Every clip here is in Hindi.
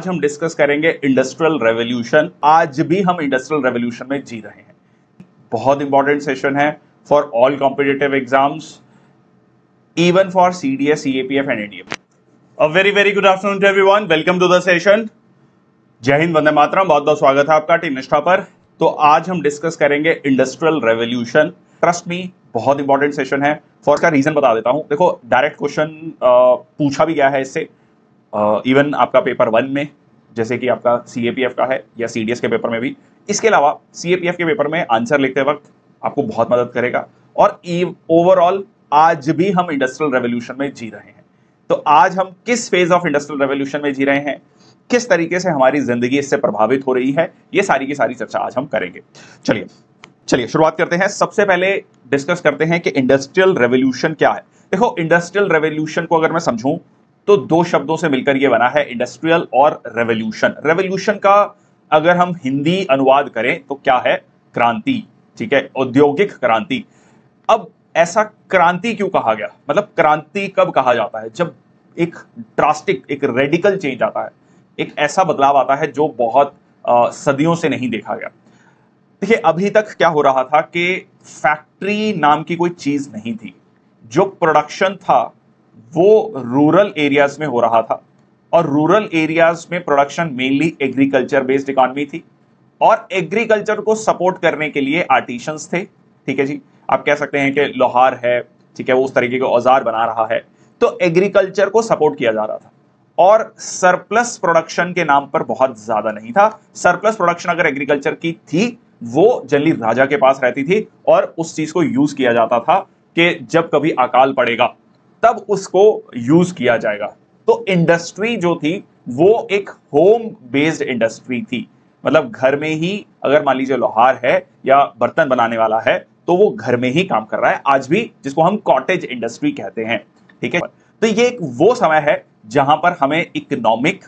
आज हम डिस्कस करेंगे इंडस्ट्रियल रेवोल्यूशन। आज भी हम इंडस्ट्रियल रेवोल्यूशन में जी रहे हैं। बहुत इंपॉर्टेंट सेशन है for all competitive exams, even for CDS, CAPF and NDA. A very very good afternoon to everyone, welcome to the session. जय हिंद, वंदे मातरम। बहुत बहुत स्वागत है आपका टीम निष्ठा पर। तो आज हम डिस्कस करेंगे इंडस्ट्रियल रेवोल्यूशन। ट्रस्ट मी, बहुत इंपॉर्टेंट सेशन है। फॉर का रीजन बता देता हूं। देखो, डायरेक्ट क्वेश्चन पूछा भी गया है इससे, इवन आपका पेपर 1 में, जैसे कि आपका सीएपीएफ का है या सीडीएस के पेपर में भी। इसके अलावा सीएपीएफ के पेपर में आंसर लिखते वक्त आपको बहुत मदद करेगा। और ओवरऑल आज भी हम इंडस्ट्रियल रेवोल्यूशन में जी रहे हैं। तो आज हम किस फेज ऑफ इंडस्ट्रियल रेवोल्यूशन में जी रहे हैं, किस तरीके से हमारी जिंदगी इससे प्रभावित हो रही है, ये सारी की सारी चर्चा आज हम करेंगे। चलिए शुरुआत करते हैं। सबसे पहले डिस्कस करते हैं कि इंडस्ट्रियल रेवोल्यूशन क्या है। देखो, इंडस्ट्रियल रेवोल्यूशन को अगर मैं समझूं तो दो शब्दों से मिलकर यह बना है, इंडस्ट्रियल और रेवोल्यूशन। रेवोल्यूशन का अगर हम हिंदी अनुवाद करें तो क्या है? क्रांति। ठीक है, औद्योगिक क्रांति। अब ऐसा क्रांति क्यों कहा गया? मतलब क्रांति कब कहा जाता है? जब एक ड्रास्टिक, एक रेडिकल चेंज आता है, एक ऐसा बदलाव आता है जो बहुत सदियों से नहीं देखा गया। देखिए, अभी तक क्या हो रहा था कि फैक्ट्री नाम की कोई चीज नहीं थी। जो प्रोडक्शन था वो रूरल एरियाज में हो रहा था, और रूरल एरियाज में production mainly agriculture based economy थी, और एग्रीकल्चर को सपोर्ट करने के लिए आर्टिशंस थे। ठीक है जी, आप कह सकते हैं कि लोहार है, ठीक है, वो उस तरीके के औजार बना रहा है। तो एग्रीकल्चर को सपोर्ट किया जा रहा था, और सरप्लस प्रोडक्शन के नाम पर बहुत ज्यादा नहीं था। सरप्लस प्रोडक्शन अगर एग्रीकल्चर की थी, वो जनरली राजा के पास रहती थी, और उस चीज को यूज किया जाता था कि जब कभी अकाल पड़ेगा तब उसको यूज किया जाएगा। तो इंडस्ट्री जो थी वो एक होम बेस्ड इंडस्ट्री थी। मतलब घर में ही, अगर मान लीजिए लोहार है या बर्तन बनाने वाला है, तो वो घर में ही काम कर रहा है आज भी, जिसको हम कॉटेज इंडस्ट्री कहते हैं। ठीक है, तो ये एक वो समय है जहां पर हमें इकोनॉमिक,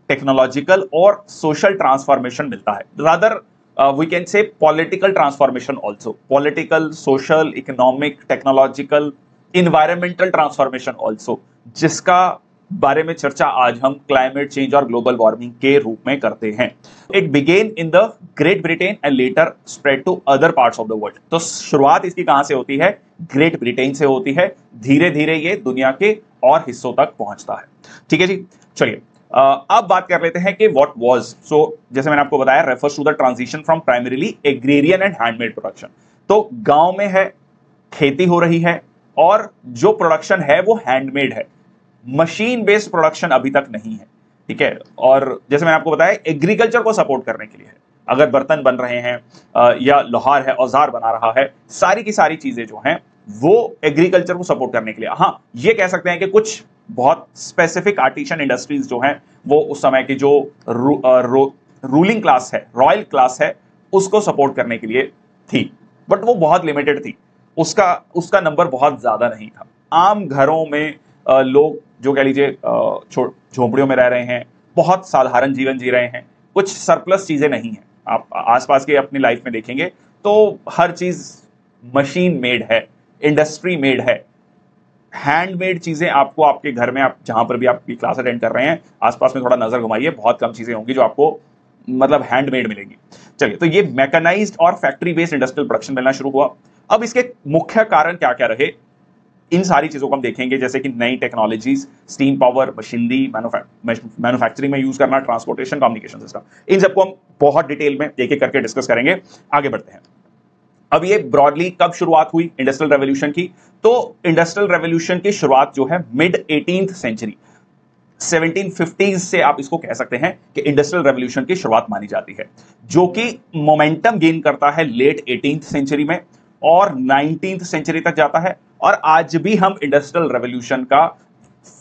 टेक्नोलॉजिकल और सोशल ट्रांसफॉर्मेशन मिलता है। Rather we can say political transformation also. Political, social, economic, technological, environmental transformation also, जिसका बारे में चर्चा आज हम क्लाइमेट चेंज और ग्लोबल वार्मिंग के रूप में करते हैं। It began in the Great Britain and later spread to other parts of the world. तो शुरुआत इसकी कहां से होती है? ग्रेट ब्रिटेन से होती है। धीरे धीरे ये दुनिया के और हिस्सों तक पहुंचता है। ठीक है जी, चलिए अब बात कर लेते हैं कि व्हाट वाज। सो जैसे मैंने आपको बताया, refers to the transition from primarily agrarian and handmade production. तो गांव में है, खेती हो रही है, और जो प्रोडक्शन है वो हैंडमेड है, मशीन बेस्ड प्रोडक्शन अभी तक नहीं है। ठीक है, और जैसे मैंने आपको बताया, एग्रीकल्चर को सपोर्ट करने के लिए है। अगर बर्तन बन रहे हैं या लोहार है, औजार बना रहा है, सारी की सारी चीजें जो हैं वो एग्रीकल्चर को सपोर्ट करने के लिए। हाँ, ये कह सकते हैं कि कुछ बहुत स्पेसिफिक आर्टिशन इंडस्ट्रीज जो हैं वो उस समय की जो रूलिंग क्लास है, रॉयल क्लास है, उसको सपोर्ट करने के लिए थी, बट वो बहुत लिमिटेड थी। उसका नंबर बहुत ज्यादा नहीं था। आम घरों में लोग जो कह लीजिए झोंपड़ियों में रह रहे हैं, बहुत साधारण जीवन जी रहे हैं, कुछ सरप्लस चीजें नहीं है। आप आसपास के अपनी लाइफ में देखेंगे तो हर चीज मशीन मेड है, इंडस्ट्री मेड है। हैंडमेड चीजें आपको आपके घर में, आप जहां पर भी आप क्लास अटेंड कर रहे हैं, आसपास में थोड़ा नजर घुमाइए, बहुत कम चीजें होंगी जो आपको मतलब हैंडमेड मिलेंगी। चलिए, तो ये मैकेनाइज्ड और फैक्ट्री बेस्ड इंडस्ट्रियल प्रोडक्शन मिलना शुरू हुआ। अब इसके मुख्य कारण क्या क्या रहे, इन सारी चीजों को हम देखेंगे, जैसे कि नई technologies, steam power, machinery, manufacturing में यूज करना, ट्रांसपोर्टेशन, कम्युनिकेशन सिस्टम, इन सबको हम बहुत डिटेल में एक एक करके डिस्कस करेंगे। आगे बढ़ते हैं। अब ये ब्रॉडली कब शुरुआत हुई इंडस्ट्रियल रेवोल्यूशन की? तो इंडस्ट्रियल रेवोल्यूशन की शुरुआत जो है मिड 18th सेंचुरी, 1750s से आप इसको कह सकते हैं कि इंडस्ट्रियल रेवोल्यूशन की शुरुआत मानी जाती है, जो कि मोमेंटम गेन करता है लेट 18th सेंचुरी में और 19th सेंचुरी तक जाता है। और आज भी हम इंडस्ट्रियल रेवोल्यूशन का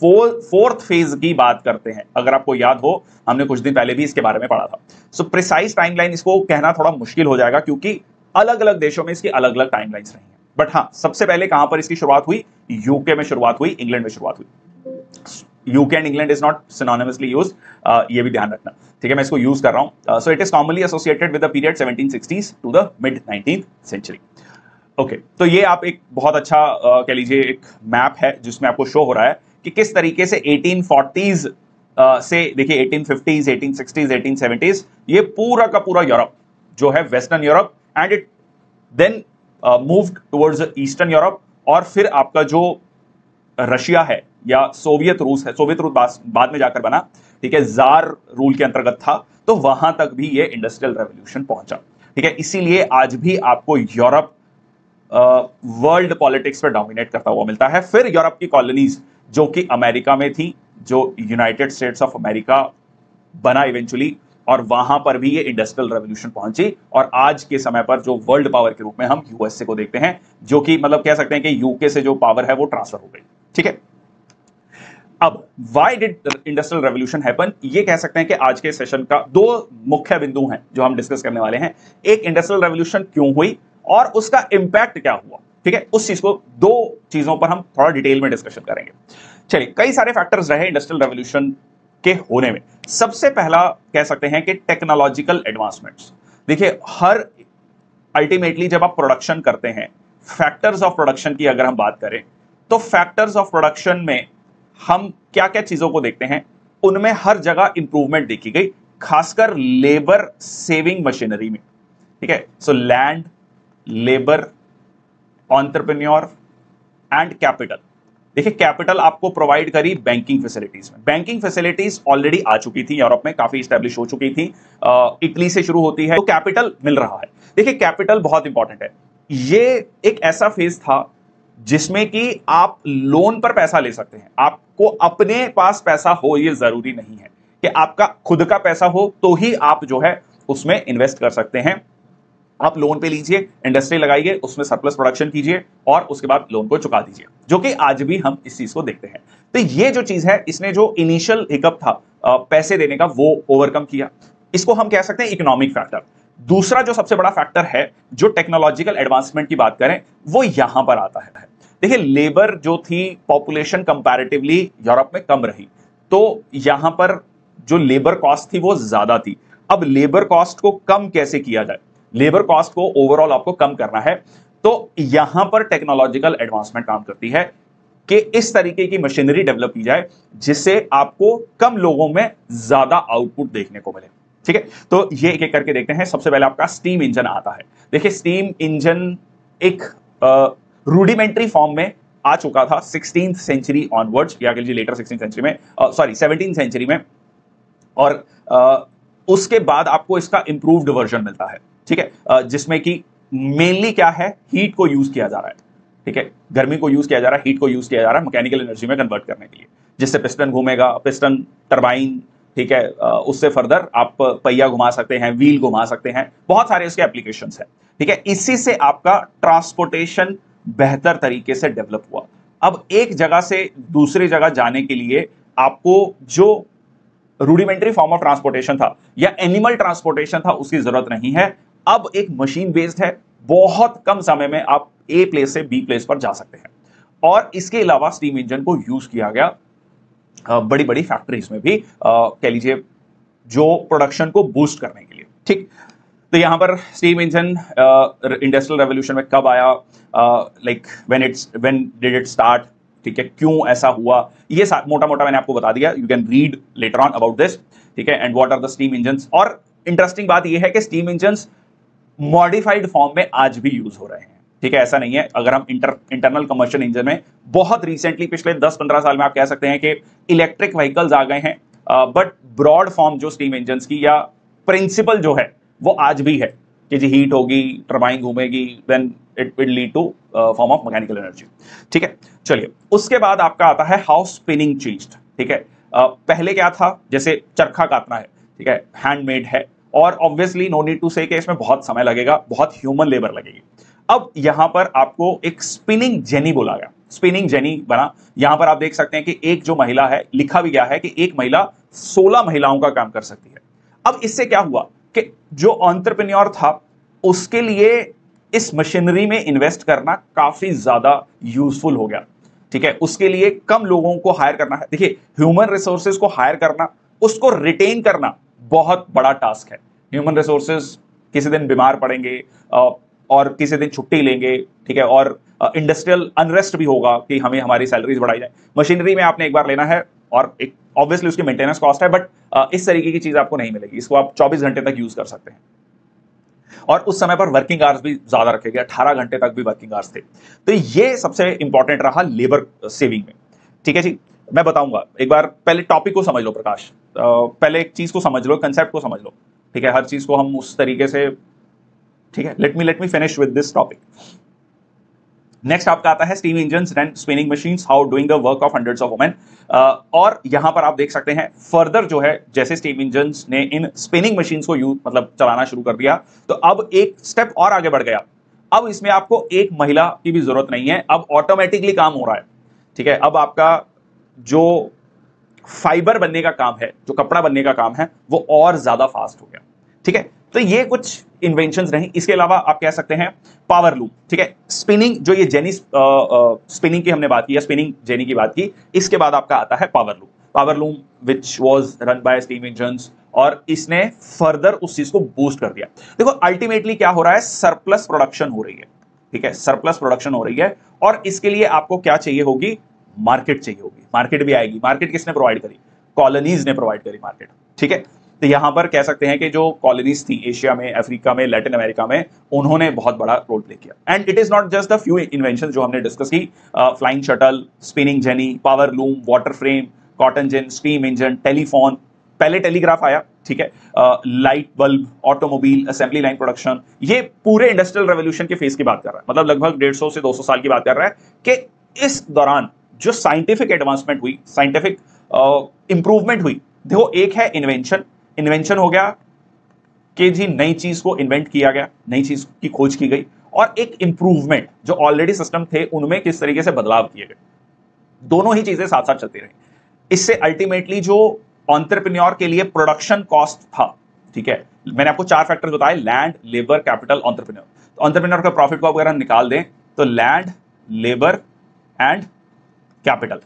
फोर्थ फेज की बात करते हैं। अगर आपको याद हो, हमने कुछ दिन पहले भी इसके बारे में पढ़ा था। सो प्रिसाइज टाइमलाइन इसको कहना थोड़ा मुश्किल हो जाएगा, क्योंकि अलग अलग देशों में इसकी अलग अलग टाइमलाइंस रही हैं। बट हाँ, सबसे पहले कहां पर इसकी शुरुआत हुई? यूके में शुरुआत हुई, इंग्लैंड में शुरुआत हुई। UK and England is not synonymously used, ये भी ध्यान रखना। ठीक है, मैं इसको यूज कर रहा हूं। So it is commonly associated with the period 1760s to the mid 19th century. Okay, तो ये आप एक बहुत अच्छा कह लीजिए एक मैप है जिसमें आपको शो हो रहा है कि किस तरीके से 1840s से देखिए 1850s, 1860s, 1870s, ये पूरा का पूरा यूरोप जो है western Europe, and it then moved towards eastern Europe, और फिर आपका जो रशिया है या सोवियत रूस है, सोवियत रूस बाद में जाकर बना, ठीक है, जार रूल के अंतर्गत था, तो वहां तक भी ये इंडस्ट्रियल रेवोल्यूशन पहुंचा, ठीक है। इसीलिए आज भी आपको यूरोप वर्ल्ड पॉलिटिक्स पे डोमिनेट करता हुआ मिलता है। फिर यूरोप की कॉलोनीज जो कि अमेरिका में थी, जो यूनाइटेड स्टेट्स ऑफ अमेरिका बना इवेंचुअली, और वहां पर भी ये इंडस्ट्रियल रेवोल्यूशन पहुंची, और आज के समय पर जो वर्ल्ड पावर के रूप में हम यूएसए को देखते हैं, जो कि मतलब कह सकते हैं कि यूके से जो पावर है वो ट्रांसफर हो गई, ठीक है। अब why did industrial revolution happen, ये कह सकते हैं कि आज के सेशन का दो मुख्य बिंदु हैं जो हम डिस्कस करने वाले हैं। एक, इंडस्ट्रियल रेवोल्यूशन क्यों हुई और उसका इंपैक्ट क्या हुआ, ठीक है। उस चीज को, दो चीजों पर हम थोड़ा डिटेल में डिस्कशन करेंगे। चलिए, कई सारे फैक्टर्स रहे इंडस्ट्रियल रेवोल्यूशन के होने में। सबसे पहला कह सकते हैं कि टेक्नोलॉजिकल एडवांसमेंट्स। देखिए, हर अल्टीमेटली जब आप प्रोडक्शन करते हैं, फैक्टर्स ऑफ प्रोडक्शन की अगर हम बात करें, तो फैक्टर्स ऑफ प्रोडक्शन में हम क्या क्या चीजों को देखते हैं, उनमें हर जगह इंप्रूवमेंट देखी गई, खासकर लेबर सेविंग मशीनरी में, ठीक है। So land, labour, entrepreneur and capital. देखिए, कैपिटल आपको प्रोवाइड करी बैंकिंग फैसिलिटीज में। बैंकिंग फैसिलिटीज ऑलरेडी आ चुकी थी, यूरोप में काफी स्टैब्लिश हो चुकी थी, इटली से शुरू होती है, तो कैपिटल मिल रहा है। देखिए, कैपिटल बहुत इंपॉर्टेंट है। ये एक ऐसा फेज था जिसमें कि आप लोन पर पैसा ले सकते हैं। आपको अपने पास पैसा हो ये जरूरी नहीं है कि आपका खुद का पैसा हो तो ही आप जो है उसमें इन्वेस्ट कर सकते हैं। आप लोन पे लीजिए, इंडस्ट्री लगाइए, उसमें सरप्लस प्रोडक्शन कीजिए और उसके बाद लोन को चुका दीजिए, जो कि आज भी हम इस चीज को देखते हैं। तो ये जो चीज है, इसने जो इनिशियल हिकअप था पैसे देने का, वो ओवरकम किया। इसको हम कह सकते हैं इकोनॉमिक फैक्टर। दूसरा जो सबसे बड़ा फैक्टर है, जो टेक्नोलॉजिकल एडवांसमेंट की बात करें, वो यहां पर आता है। देखिए, लेबर जो थी, पॉपुलेशन कंपैरेटिवली यूरोप में कम रही, तो यहां पर जो लेबर कॉस्ट थी वो ज्यादा थी। अब लेबर कॉस्ट को कम कैसे किया जाए, लेबर कॉस्ट को ओवरऑल आपको कम करना है, तो यहां पर टेक्नोलॉजिकल एडवांसमेंट काम करती है कि इस तरीके की मशीनरी डेवलप की जाए जिससे आपको कम लोगों में ज्यादा आउटपुट देखने को मिले, ठीक है। तो ये एक एक करके देखते हैं। सबसे पहले आपका स्टीम इंजन आता है। देखिए, स्टीम इंजन एक रूडिमेंट्री फॉर्म में आ चुका था 16th सेंचुरी ऑनवर्ड्स, या कह लीजिए लेटर 16th सेंचुरी में, 17th सेंचुरी में, और उसके बाद आपको इसका इंप्रूव्ड वर्जन मिलता है, ठीक है, जिसमें कि मेनली क्या है, हीट को यूज किया जा रहा है, ठीक है, गर्मी को यूज किया जा रहा है, हीट को यूज किया जा रहा है मैकेनिकल एनर्जी में कन्वर्ट करने के लिए, जिससे पिस्टन घूमेगा, पिस्टन टरबाइन, ठीक है, उससे फर्दर आप पहिया घुमा सकते हैं, व्हील घुमा सकते हैं, बहुत सारे इसके एप्लीकेशंस हैं, ठीक है। इसी से आपका ट्रांसपोर्टेशन बेहतर तरीके से डेवलप हुआ। अब एक जगह से दूसरी जगह जाने के लिए आपको जो रूडिमेंट्री फॉर्म ऑफ ट्रांसपोर्टेशन था या एनिमल ट्रांसपोर्टेशन था, उसकी जरूरत नहीं है। अब एक मशीन बेस्ड है, बहुत कम समय में आप ए प्लेस से बी प्लेस पर जा सकते हैं। और इसके अलावा स्टीम इंजन को यूज किया गया बड़ी बड़ी फैक्ट्रीज में भी, कह लीजिए जो प्रोडक्शन को बूस्ट करने के लिए, ठीक। तो यहां पर स्टीम इंजन इंडस्ट्रियल रेवोल्यूशन में कब आया, like when did it start, ठीक है, क्यों ऐसा हुआ, ये मोटा मोटा मैंने आपको बता दिया। You can read later on about this, ठीक है, and what are the steam engines. और इंटरेस्टिंग बात यह है कि स्टीम इंजन्स मॉडिफाइड फॉर्म में आज भी यूज हो रहे हैं, ठीक है, ऐसा नहीं है। अगर हम इंटरनल कंबशन इंजन में बहुत रिसेंटली पिछले 10-15 साल में आप कह सकते हैं कि इलेक्ट्रिक व्हीकल्स आ गए हैं, बट ब्रॉड फॉर्म जो स्टीम इंजन्स की या प्रिंसिपल जो है वो आज भी है कि जी हीट होगी, टरबाइन घूमेगी, then it will lead to form of mechanical energy, ठीक है। चलिए, उसके बाद आपका आता है हाउ स्पिनिंग चेंज्ड, ठीक है। पहले क्या था, जैसे चरखा काटना है, ठीक है, हैंडमेड है, और ऑब्वियसली नो नीड टू से कि इसमें बहुत समय लगेगा, बहुत ह्यूमन लेबर लगेगी। अब यहां पर आपको एक स्पिनिंग जेनी बोला गया, स्पिनिंग जेनी बना। यहां पर आप देख सकते हैं कि एक जो महिला है, लिखा भी गया है कि एक महिला 16 महिलाओं का काम कर सकती है। अब इससे क्या हुआ कि जो एंटरप्रेन्योर था उसके लिए इस मशीनरी में इन्वेस्ट करना काफी ज्यादा यूजफुल हो गया, ठीक है। उसके लिए कम लोगों को हायर करना है। देखिए, ह्यूमन रिसोर्सेज को हायर करना, उसको रिटेन करना बहुत बड़ा टास्क है। ह्यूमन रिसोर्सेज किसी दिन बीमार पड़ेंगे और किसी दिन छुट्टी लेंगे, ठीक है, और इंडस्ट्रियल अनरेस्ट भी होगा कि हमें हमारी सैलरीज बढ़ाई जाए। मशीनरी में आपने एक बार लेना है और एक ऑब्वियसली उसकी मेंटेनेंस कॉस्ट है, बट इस तरीके की चीज आपको नहीं मिलेगी। इसको आप 24 घंटे तक यूज कर सकते हैं और उस समय पर वर्किंग आवर्स भी ज्यादा रखे गए, 18 घंटे तक भी वर्किंग आवर्स थे। तो ये सबसे इंपॉर्टेंट रहा लेबर सेविंग में। ठीक है जी, मैं बताऊंगा। एक बार पहले टॉपिक को समझ लो प्रकाश, पहले एक चीज को समझ लो, कंसेप्ट को समझ लो। ठीक है, हर चीज को हम उस तरीके से, ठीक है, let me finish with this topic. Next आपका आता है steam engine and spinning machines, how doing the work of hundreds of women. और यहां पर आप देख सकते हैं फर्दर जो है, जैसे स्टीम इंजन ने इन स्पिनिंग मशीन्स को यूज मतलब चलाना शुरू कर दिया, तो अब एक स्टेप और आगे बढ़ गया। अब इसमें आपको एक महिला की भी जरूरत नहीं है, अब ऑटोमेटिकली काम हो रहा है। ठीक है, अब आपका जो फाइबर बनने का काम है, जो कपड़ा बनने का काम है, वो और ज्यादा फास्ट हो गया। ठीक है, तो ये कुछ इन्वेंशंस नहीं। इसके अलावा आप कह सकते हैं पावर लूम। ठीक है, स्पिनिंग, जो ये जेनी स्पिनिंग की हमने बात की, या स्पिनिंग जेनी की बात की, इसके बाद आपका आता है power loom. Power loom which was run by steam engines, और इसने फर्दर उस चीज को बूस्ट कर दिया। देखो अल्टीमेटली क्या हो रहा है, सरप्लस प्रोडक्शन हो रही है। ठीक है, सरप्लस प्रोडक्शन हो रही है, और इसके लिए आपको क्या चाहिए होगी, मार्केट चाहिए होगी। मार्केट भी आएगी। मार्केट किसने प्रोवाइड करी, कॉलोनीज ने प्रोवाइड करी मार्केट। ठीक है, तो यहां पर कह सकते हैं कि जो कॉलोनीज थी एशिया में, अफ्रीका में, लैटिन अमेरिका में, उन्होंने बहुत बड़ा रोल प्ले किया। And it is not just the few invention जो हमने डिस्कस की, flying shuttle, spinning jenny, power loom, water frame, cotton gin, steam engine, telephone, पहले टेलीग्राफ आया। ठीक है, light bulb, automobile, assembly line production, ये पूरे इंडस्ट्रियल रेवोल्यूशन के फेज की बात कर रहा है। मतलब लगभग 150 से 200 साल की बात कर रहा है कि इस दौरान जो साइंटिफिक एडवांसमेंट हुई, साइंटिफिक इंप्रूवमेंट हुई। देखो, एक है इन्वेंशन। इन्वेंशन हो गया कि जी नई चीज को इन्वेंट किया गया, नई चीज की खोज की गई, और एक इंप्रूवमेंट, जो ऑलरेडी सिस्टम थे उनमें किस तरीके से बदलाव किए गए। दोनों ही चीजें साथ साथ चलती रही। इससे अल्टीमेटली जो एंटरप्रेन्योर के लिए प्रोडक्शन कॉस्ट था, ठीक है, मैंने आपको 4 फैक्टर्स बताए, लैंड, लेबर, कैपिटल, एंटरप्रेन्योर। तो एंटरप्रेन्योर का प्रॉफिट को अगर निकाल दें तो लैंड, लेबर एंड कैपिटल।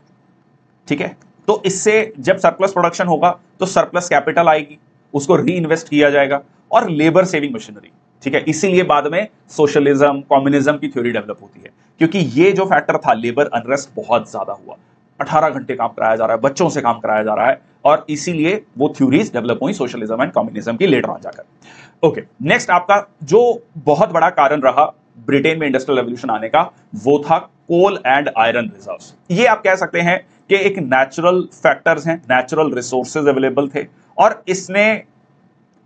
ठीक है, तो इससे जब सरप्लस प्रोडक्शन होगा तो सरप्लस कैपिटल आएगी, उसको री इन्वेस्ट किया जाएगा, और लेबर सेविंग मशीनरी। ठीक है, इसीलिए बाद में सोशलिज्म, कम्युनिज्म की थ्योरी डेवलप होती है, क्योंकि ये जो फैक्टर था, लेबर अनरेस्ट बहुत ज्यादा हुआ। 18 घंटे काम कराया जा रहा है, बच्चों से काम कराया जा रहा है, और इसीलिए वो थ्योरीज डेवलप हुई सोशलिज्म एंड कम्युनिज्म की लेटर ऑन जाकर। ओके, नेक्स्ट आपका जो बहुत बड़ा कारण रहा ब्रिटेन में इंडस्ट्रियल रेवोल्यूशन आने का, वो था कोल एंड आयरन रिजर्व्स। ये आप कह सकते हैं कि एक नेचुरल फैक्टर्स हैं, नेचुरल रिसोर्सेज अवेलेबल थे, और इसने,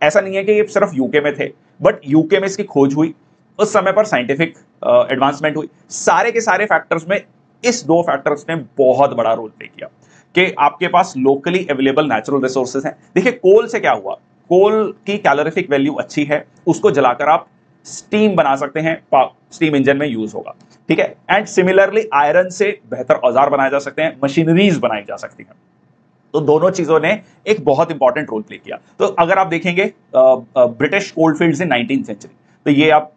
ऐसा नहीं है कि ये सिर्फ यूके में थे, बट यूके में इसकी खोज हुई, उस समय पर साइंटिफिक एडवांसमेंट हुई। सारे के सारे फैक्टर्स में इस 2 फैक्टर्स ने बहुत बड़ा रोल प्ले किया कि आपके पास लोकली अवेलेबल नेचुरल रिसोर्सेज हैं। देखिए, कोल से क्या हुआ, कोल की कैलोरीफिक वैल्यू अच्छी है, उसको जलाकर आप स्टीम बना सकते हैं, स्टीम इंजन में यूज होगा। ठीक है, एंड सिमिलरली आयरन से बेहतर औजार बनाए जा सकते हैं, मशीनरीज बनाई जा सकती हैं। तो दोनों चीजों ने एक बहुत इंपॉर्टेंट रोल प्ले किया। तो अगर आप देखेंगे ब्रिटिश कोलफील्ड्स इन 19th सेंचुरी, तो ये आप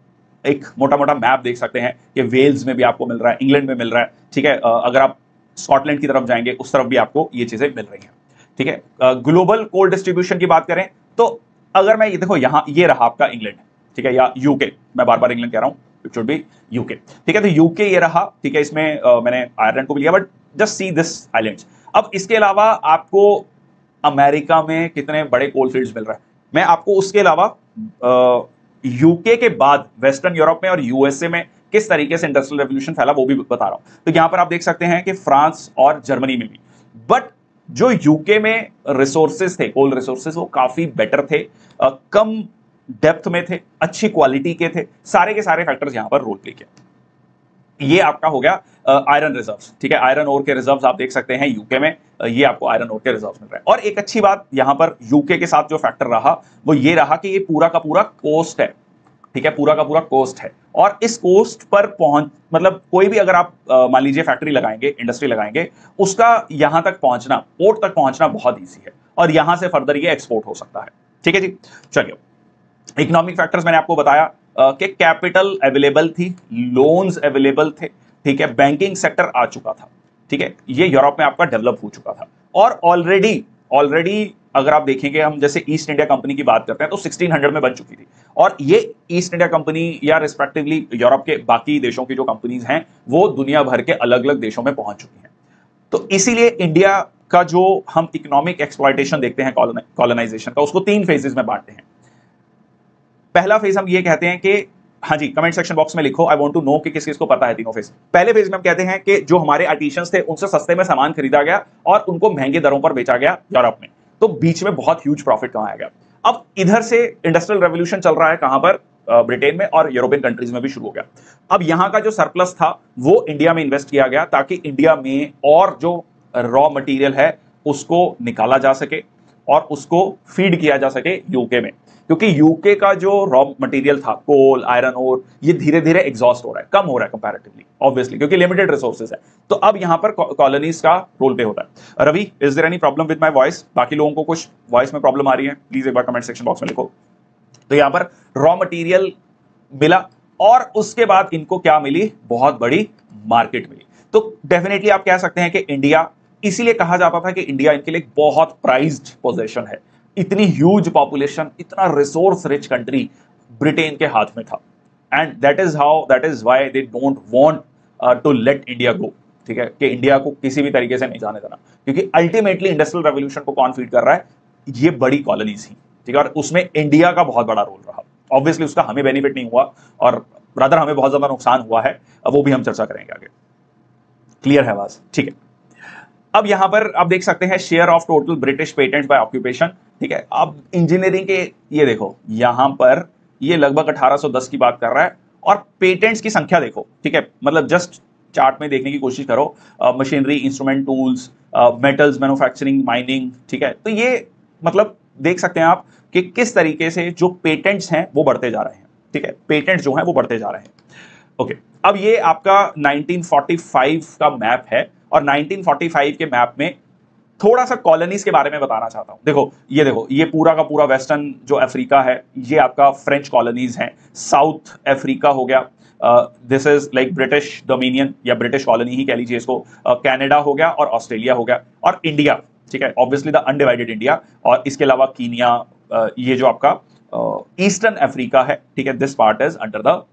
एक मोटा मोटा मैप देख सकते हैं कि वेल्स में भी आपको मिल रहा है, इंग्लैंड में मिल रहा है। ठीक है, अगर आप स्कॉटलैंड की तरफ जाएंगे, उस तरफ भी आपको ये चीजें मिल रही हैं। ठीक है, ग्लोबल कोल डिस्ट्रीब्यूशन की बात करें तो अगर मैं ये देखो, यहां ये रहा आपका इंग्लैंड, ठीक है, या यूके, मैं बार बार इंग्लैंड कह रहा हूं, इट शुड बी यूके। ठीक है, तो यूके ये रहा। ठीक है, इसमें मैंने आयरलैंड को भी लिया, but just see this islands. अब इसके अलावा आपको अमेरिका में कितने बड़े कोल फील्ड्स मिल रहा है, मैं आपको उसके अलावा यूके के बाद वेस्टर्न यूरोप में और यूएसए में किस तरीके से इंडस्ट्रियल रेवोल्यूशन फैला वो भी बता रहा हूं। तो यहां पर आप देख सकते हैं कि फ्रांस और जर्मनी में भी, बट जो यूके में रिसोर्सेज थे, कोल रिसोर्सेज, वो काफी बेटर थे, कम डेप्थ में थे, अच्छी क्वालिटी के थे, सारे के सारे फैक्टर्स यहां पर रोल प्ले किया। ये आपका हो गया आयरन रिजर्व्स। ठीक है, आयरन ओर के रिजर्व्स आप देख सकते हैं यूके में, ये आपको आयरन ओर के रिजर्व्स मिल रहे हैं। और एक अच्छी बात यहां पर यूके के साथ जो फैक्टर रहा वो ये रहा कि ये पूरा का पूरा कोस्ट है। ठीक है, पूरा का पूरा कोस्ट है, और इस कोस्ट पर पहुंच, मतलब कोई भी अगर आप मान लीजिए फैक्ट्री लगाएंगे, इंडस्ट्री लगाएंगे, उसका यहां तक पहुंचना, पोर्ट तक पहुंचना बहुत ईजी है, और यहां से फर्दर ये एक्सपोर्ट हो सकता है। ठीक है जी, चलिए, इकोनॉमिक फैक्टर्स मैंने आपको बताया कि कैपिटल अवेलेबल थी, लोन्स अवेलेबल थे। ठीक है, बैंकिंग सेक्टर आ चुका था। ठीक है, ये यूरोप में आपका डेवलप हो चुका था, और ऑलरेडी अगर आप देखेंगे, हम जैसे ईस्ट इंडिया कंपनी की बात करते हैं तो 1600 में बन चुकी थी, और ये ईस्ट इंडिया कंपनी या रिस्पेक्टिवली यूरोप के बाकी देशों की जो कंपनीज हैं वो दुनिया भर के अलग अलग देशों में पहुंच चुकी हैं। तो इसीलिए इंडिया का जो हम इकोनॉमिक एक्सप्लॉयटेशन देखते हैं कॉलोनाइजेशन का, उसको 3 फेजेस में बांटते हैं। पहला फेज हम ये कहते हैं कि, हाँ जी, कमेंट सेक्शन बॉक्स में लिखो, आई वांट टू नो कि किस किस को पता है तीनों फेज। पहले फेज में हम कहते हैं कि जो हमारे आर्टिशंस थे उनसे सस्ते में सामान खरीदा गया और उनको महंगे दरों पर बेचा गया यूरोप में, तो बीच में बहुत ह्यूज प्रॉफिट कमाया गया। अब इधर से इंडस्ट्रियल रेवोल्यूशन चल रहा है, कहां पर? ब्रिटेन में और यूरोपियन कंट्रीज में भी शुरू हो गया। अब यहां का जो सरप्लस था वो इंडिया में इन्वेस्ट किया गया ताकि इंडिया में और जो रॉ मटेरियल है उसको निकाला जा सके और उसको फीड किया जा सके यूके में, क्योंकि यूके का जो रॉ मटेरियल था, कोल, आयरन ओर, ये धीरे धीरे एग्जॉस्ट हो रहा है, कम हो रहा है कंपैरेटिवली, ऑब्वियसली, क्योंकि लिमिटेड रिसोर्सेज है। तो अब यहां पर कॉलोनीज का रोल पे होता है। Ravi, is there any problem with my voice? बाकी लोगों को कुछ वॉइस में प्रॉब्लम आ रही है, प्लीज एक बार कमेंट सेक्शन बॉक्स में लिखो। तो यहां पर रॉ मटेरियल मिला और उसके बाद इनको क्या मिली? बहुत बड़ी मार्केट मिली। तो डेफिनेटली आप कह सकते हैं कि इंडिया, इसीलिए कहा जाता था कि इंडिया इनके लिए बहुत प्राइज्ड पोजीशन है। इतनी ह्यूज पॉपुलेशन, इतना रिसोर्स रिच कंट्री ब्रिटेन के हाथ में था, and that is why they don't want to let India go. ठीक है, कि इंडिया को किसी भी तरीके से नहीं जाने देना, क्योंकि अल्टीमेटली इंडस्ट्रियल रेवोल्यूशन को कौन फीड कर रहा है? ये बड़ी कॉलोनीज ही। ठीक है, और उसमें इंडिया का बहुत बड़ा रोल रहा। ऑब्वियसली उसका हमें बेनिफिट नहीं हुआ और ब्रदर हमें बहुत ज्यादा नुकसान हुआ है, अब वो भी हम चर्चा करेंगे आगे। क्लियर है बात? ठीक है। अब यहां पर आप देख सकते हैं share of total British patents by occupation. ठीक है, अब इंजीनियरिंग के ये देखो, यहां पर ये लगभग 1810 की बात कर रहा है और पेटेंट्स की संख्या देखो। ठीक है, मतलब जस्ट चार्ट में देखने की कोशिश करो, machinery, instrument, tools, metals, manufacturing, mining. ठीक है, तो ये मतलब देख सकते हैं आप कि किस तरीके से जो पेटेंट्स हैं वो बढ़ते जा रहे हैं। ठीक है, पेटेंट्स जो हैं वो बढ़ते जा रहे हैं। ओके, अब ये आपका 1945 का मैप है और 1945 के मैप में थोड़ा सा कॉलोनीज के बारे में बताना चाहता हूं। देखो, ये पूरा का पूरा वेस्टर्न जो अफ्रीका है, ये आपका फ्रेंच कॉलोनीज हैं। साउथ अफ्रीका हो गया, this is like British dominion या ब्रिटिश कॉलोनी ही कह लीजिए इसको। कनाडा हो गया और ऑस्ट्रेलिया हो गया और इंडिया। ठीक है, ऑब्वियसली द अनडिवाइडेड इंडिया, और इसके अलावा कीनिया, ये जो आपका ईस्टर्न अफ्रीका है। ठीक है, this part is under the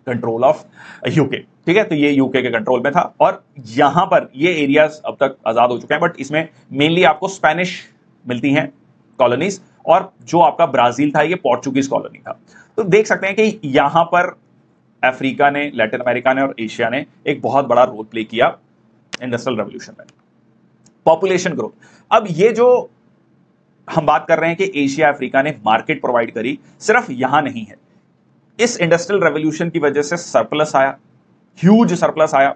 control of UK. ठीक है, तो ये यूके के कंट्रोल में था और यहां पर ये एरियाज अब तक आजाद हो चुके हैं, बट इसमें मेनली आपको स्पेनिश मिलती हैं कॉलोनीज, और जो आपका ब्राजील था ये पोर्चुगीज कॉलोनी था। तो देख सकते हैं कि यहां पर अफ्रीका ने, लैटिन अमेरिका ने और एशिया ने एक बहुत बड़ा रोल प्ले किया इंडस्ट्रियल रेवोल्यूशन में। पॉपुलेशन ग्रोथ, अब ये जो हम बात कर रहे हैं कि एशिया अफ्रीका ने मार्केट प्रोवाइड करी, सिर्फ यहां नहीं है। इस इंडस्ट्रियल रेवोल्यूशन की वजह से सरप्लस आया, ह्यूज सरप्लस आया,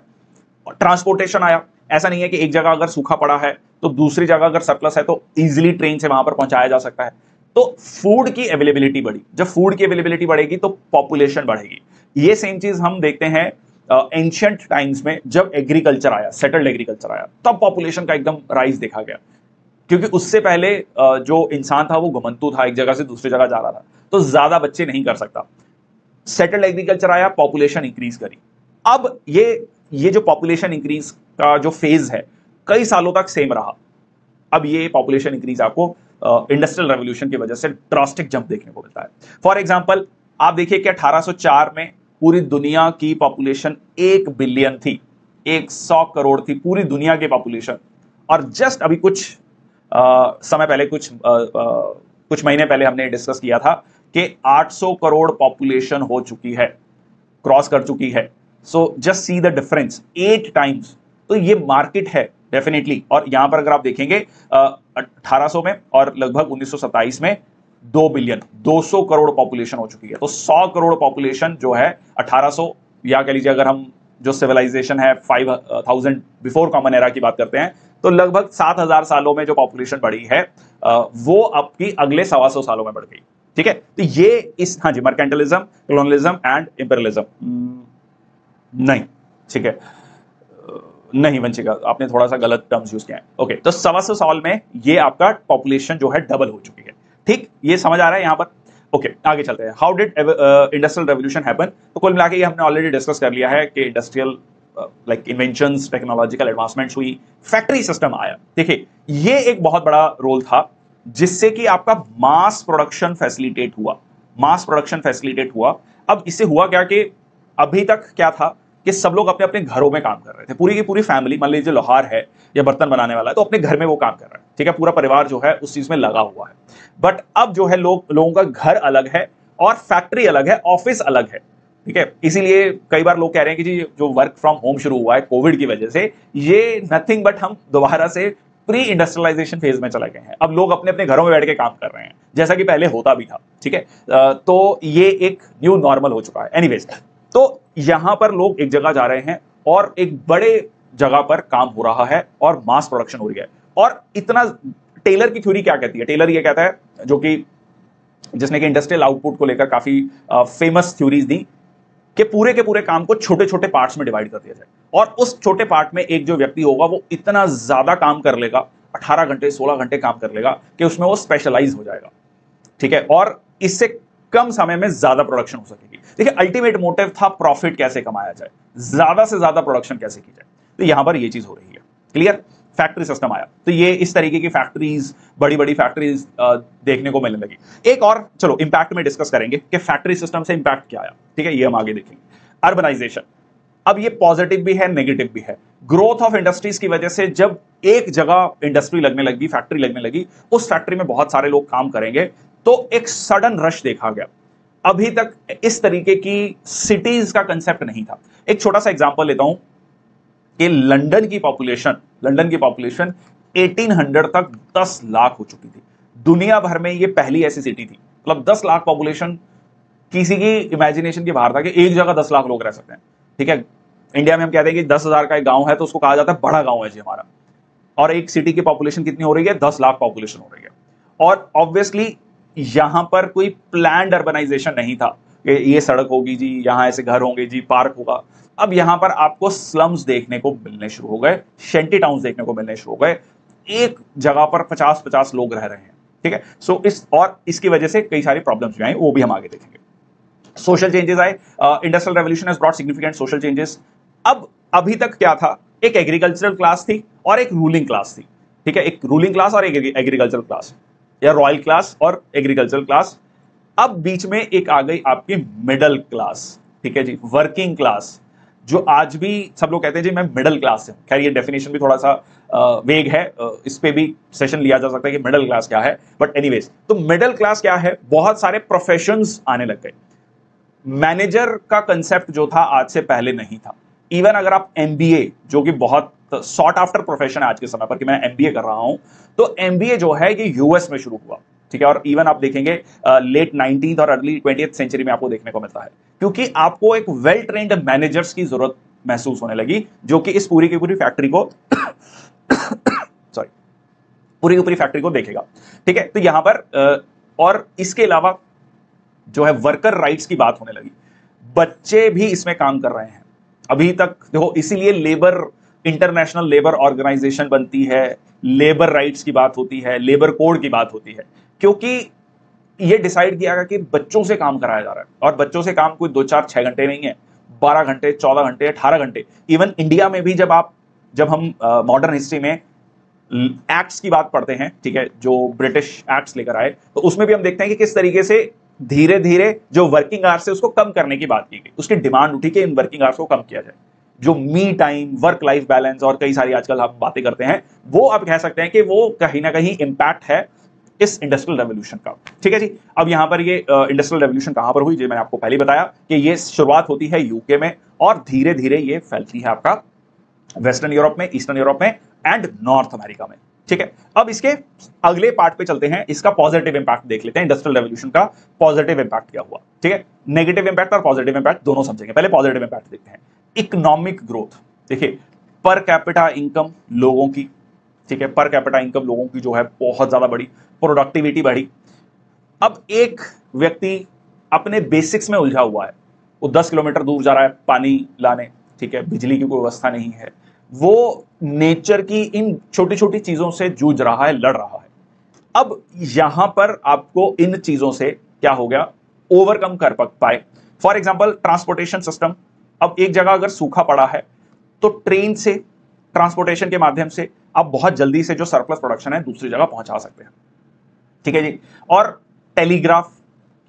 ट्रांसपोर्टेशन आया। ऐसा नहीं है कि एक जगह अगर सूखा पड़ा है तो दूसरी जगह अगर सरप्लस है तो इजीली ट्रेन से वहां पर पहुंचाया जा सकता है। तो फूड की अवेलेबिलिटी बढ़ी, जब फूड की अवेलेबिलिटी बढ़ेगी तो पॉपुलेशन बढ़ेगी। ये सेम चीज हम देखते हैं एंशिएंट टाइम्स में, जब एग्रीकल्चर आया, सेटल्ड एग्रीकल्चर आया, तब पॉपुलेशन का एकदम राइज देखा गया, क्योंकि उससे पहले जो इंसान था वो घुमंतू था, एक जगह से दूसरी जगह जा रहा था, तो ज्यादा बच्चे नहीं कर सकता। सेटल्ड एग्रीकल्चर आया, पॉपुलेशन इंक्रीज करी। अब ये जो पॉपुलेशन इंक्रीज का जो फेज है कई सालों तक सेम रहा। अब ये पॉपुलेशन इंक्रीज आपको इंडस्ट्रियल रेवोल्यूशन की वजह से ड्रास्टिक जंप देखने को मिलता है। फॉर एग्जांपल आप देखिए कि 1804 में पूरी दुनिया की पॉपुलेशन 1 बिलियन थी, 100 करोड़ थी पूरी दुनिया की पॉपुलेशन, और जस्ट अभी कुछ समय पहले, कुछ महीने पहले हमने डिस्कस किया था कि 800 करोड़ पॉपुलेशन हो चुकी है, क्रॉस कर चुकी है। So just see the difference, 8 times. तो ये मार्केट है डेफिनेटली। और यहां पर अगर आप देखेंगे 1800 में और लगभग 1927 में 2 बिलियन, 200 करोड़ पॉपुलेशन हो चुकी है। तो 100 करोड़ पॉपुलेशन जो है 1800, या कह लीजिए अगर हम जो सिविलाइजेशन है 5000 बिफोर कॉमन एरा की बात करते हैं, तो लगभग 7000 सालों में जो पॉपुलेशन बढ़ी है वो अब की अगले 125 सालों में बढ़ गई। ठीक है, तो ये इस, हाँ जी, मर्केंटलिज्म, कॉलोनियलिज्म एंड इंपीरियलिज्म नहीं, ठीक है, नहीं वंशिका, आपने थोड़ा सा गलत टर्म्स यूज किया है। ओके, तो 125 साल में ये आपका पॉपुलेशन जो है डबल हो चुकी है। ठीक, ये समझ आ रहा है यहां पर? ओके, आगे चलते हैं। How did industrial revolution happen? तो कुल मिलाकर ये हमने ऑलरेडी डिस्कस कर लिया है कि industrial like inventions, technological advancements हुई, फैक्ट्री सिस्टम आया। देखिए, ये एक बहुत बड़ा रोल था जिससे कि आपका मास प्रोडक्शन फैसिलिटेट हुआ, मास प्रोडक्शन फैसिलिटेट हुआ। अब इससे हुआ क्या कि अभी तक क्या था कि सब लोग अपने अपने घरों में काम कर रहे थे, पूरी की पूरी फैमिली, मान लीजिए लोहार है या बर्तन बनाने वाला है तो अपने घर में वो काम कर रहा है, ठीक है, पूरा परिवार जो है उस चीज में लगा हुआ है। बट अब जो है लोगों का घर अलग है और फैक्ट्री अलग है, ऑफिस अलग है, ठीक है। इसीलिए कई बार लोग कह रहे हैं कि जी जो वर्क फ्रॉम होम शुरू हुआ है कोविड की वजह से, ये नथिंग बट हम दोबारा से प्री इंडस्ट्रियलाइजेशन फेज में चले गए हैं। अब लोग अपने अपने घरों में बैठ के काम कर रहे हैं, जैसा कि पहले होता भी था, ठीक है। तो ये एक न्यू नॉर्मल हो चुका है। एनीवेज, तो यहां पर लोग एक जगह जा रहे हैं और एक बड़े जगह पर काम हो रहा है और मास प्रोडक्शन हो रही है। और इतना, टेलर की थ्योरी क्या कहती है? टेलर ये कहता है, जो कि जिसने कि इंडस्ट्रियल आउटपुट को लेकर काफी फेमस थ्योरीज दी, कि पूरे के पूरे काम को छोटे छोटे पार्ट्स में डिवाइड कर दिया जाए और उस छोटे पार्ट में एक जो व्यक्ति होगा वो इतना ज्यादा काम कर लेगा, 18 घंटे 16 घंटे काम कर लेगा कि उसमें वो स्पेशलाइज हो जाएगा, ठीक है, और इससे कम समय में ज्यादा प्रोडक्शन हो सकेगी। देखिए, अल्टीमेट मोटिव था प्रॉफिट कैसे कमाया जाए, ज्यादा से ज्यादा प्रोडक्शन कैसे की जाए। तो यहां पर ये चीज हो रही है। क्लियर? फैक्ट्री सिस्टम आया तो ये इस तरीके की फैक्ट्रीज, बड़ी बड़ी फैक्ट्रीज देखने को मिलने लगी। एक और चलो इंपैक्ट में डिस्कस करेंगे कि फैक्ट्री सिस्टम से इंपैक्ट क्या आया, ठीक है, ये हम आगे देखेंगे। अर्बनाइजेशन, अब ये पॉजिटिव भी है नेगेटिव भी है। ग्रोथ ऑफ इंडस्ट्रीज की वजह से जब एक जगह इंडस्ट्री लगने लगी, फैक्ट्री लगने लगी, उस फैक्ट्री में बहुत सारे लोग काम करेंगे, तो एक सडन रश देखा गया। अभी तक इस तरीके की सिटीज का कंसेप्ट नहीं था। एक छोटा सा एग्जांपल लेता हूं कि लंदन की पॉपुलेशन 1800 तक 10 लाख हो चुकी थी। दुनिया भर में ये पहली ऐसी सिटी थी, मतलब 10 लाख पॉपुलेशन किसी की इमेजिनेशन के बाहर था कि एक जगह 10 लाख लोग रह सकते हैं, ठीक है। इंडिया में हम कहते हैं कि 10,000 का एक गांव है तो उसको कहा जाता है बड़ा गांव है जी हमारा, और एक सिटी की पॉपुलेशन कितनी हो रही है? 10 लाख पॉपुलेशन हो रही है। और ऑब्वियसली यहां पर कोई प्लान्ड अर्बनाइजेशन नहीं था कि ये सड़क होगी जी, यहां ऐसे घर होंगे जी, पार्क होगा। अब यहां पर आपको स्लम्स देखने को मिलने शुरू हो गए, शेंटी टाउन्स देखने को मिलने शुरू हो गए, एक जगह पर 50-50 लोग रह रहे हैं, ठीक है। सो इसकी वजह से कई सारी प्रॉब्लम्स भी आई, वो भी हम आगे देखेंगे। सोशल चेंजेस आए, industrial revolution has brought significant social changes. अब अभी तक क्या था? एक एग्रीकल्चरल क्लास थी और एक रूलिंग क्लास थी, ठीक है, एक रूलिंग क्लास और एक एग्रीकल्चरल क्लास, या रॉयल क्लास और एग्रीकल्चरल क्लास। अब बीच में एक आ गई आपकी मिडिल क्लास, ठीक है जी, वर्किंग क्लास, जो आज भी सब लोग कहते हैं जी मैं मिडिल क्लास से हूं। खैर ये डेफिनेशन भी थोड़ा सा वेग है, इस पे भी सेशन लिया जा सकता है कि मिडिल क्लास क्या है, बट एनीवेज, तो मिडिल क्लास क्या है? बहुत सारे प्रोफेशंस आने लग गए। मैनेजर का कंसेप्ट जो था आज से पहले नहीं था। इवन अगर आप एमबीए, जो कि बहुत सॉट आफ्टर प्रोफेशन है आज के समय पर कि मैं एमबीए कर रहा हूं, तो एमबीए जो है ये यूएस में शुरू हुआ, ठीक है, और इवन आप देखेंगे लेट 19th और अर्ली 20th सेंचुरी में आपको देखने को मिलता है, क्योंकि आपको एक वेल ट्रेन्ड मैनेजर्स की जरूरत महसूस होने लगी, जो कि इस पूरी की पूरी फैक्ट्री को सॉरी, पूरी की पूरी फैक्ट्री को देखेगा, ठीक है। तो यहां पर और इसके अलावा जो है वर्कर राइट्स की बात होने लगी, बच्चे भी इसमें काम कर रहे हैं अभी तक। देखो, इसीलिए लेबर, इंटरनेशनल लेबर ऑर्गेनाइजेशन बनती है, लेबर राइट्स की बात होती है, लेबर कोड की बात होती है, क्योंकि ये डिसाइड किया गया कि बच्चों से काम कराया जा रहा है। और बच्चों से काम कोई 2 4 6 घंटे नहीं है, 12 घंटे, 14 घंटे, 18 घंटे। इवन इंडिया में भी जब हम मॉडर्न हिस्ट्री में एक्ट्स की बात पढ़ते हैं, ठीक है, जो ब्रिटिश एक्ट्स लेकर आए, तो उसमें भी हम देखते हैं कि किस तरीके से धीरे धीरे जो वर्किंग आवर्स है उसको कम करने की बात की गई। उसकी डिमांड उठी कि इन वर्किंग आवर्स को कम किया जाए। जो me time, work life balance और कई सारी आजकल हम बातें करते हैं, वो आप कह सकते हैं कि वो कहीं ना कहीं इंपैक्ट है इस इंडस्ट्रियल रेवोल्यूशन का, ठीक है जी। अब यहां पर ये इंडस्ट्रियल रेवोल्यूशन कहां पर हुई, जो मैंने आपको पहले बताया कि ये शुरुआत होती है यूके में और धीरे धीरे ये फैलती है आपका वेस्टर्न यूरोप में, ईस्टर्न यूरोप में एंड नॉर्थ अमेरिका में, ठीक है। अब इसके अगले पार्ट पे चलते हैं, इसका पॉजिटिव इंपैक्ट देख लेते हैं। इंडस्ट्रियल रेवोल्यूशन का पॉजिटिव इंपैक्ट क्या हुआ, ठीक है। नेगेटिव इंपैक्ट और पॉजिटिव इंपैक्ट दोनों समझेंगे। पहले पॉजिटिव इंपैक्ट देखते हैं। इकोनॉमिक ग्रोथ, देखिए, पर कैपिटा इनकम लोगों की, ठीक है, पर कैपिटा इनकम लोगों की जो है बहुत ज्यादा बढ़ी, प्रोडक्टिविटी बढ़ी। अब एक व्यक्ति अपने बेसिक्स में उलझा हुआ है, वो 10 किलोमीटर दूर जा रहा है पानी लाने, ठीक है, बिजली की कोई व्यवस्था नहीं है, वो नेचर की इन छोटी छोटी चीजों से जूझ रहा है, लड़ रहा है। अब यहां पर आपको इन चीजों से क्या हो गया, ओवरकम कर पाए। For example transportation system. अब एक जगह अगर सूखा पड़ा है तो ट्रेन से, ट्रांसपोर्टेशन के माध्यम से आप बहुत जल्दी से जो सरप्लस प्रोडक्शन है दूसरी जगह पहुंचा सकते हैं, ठीक है जी। और टेलीग्राफ,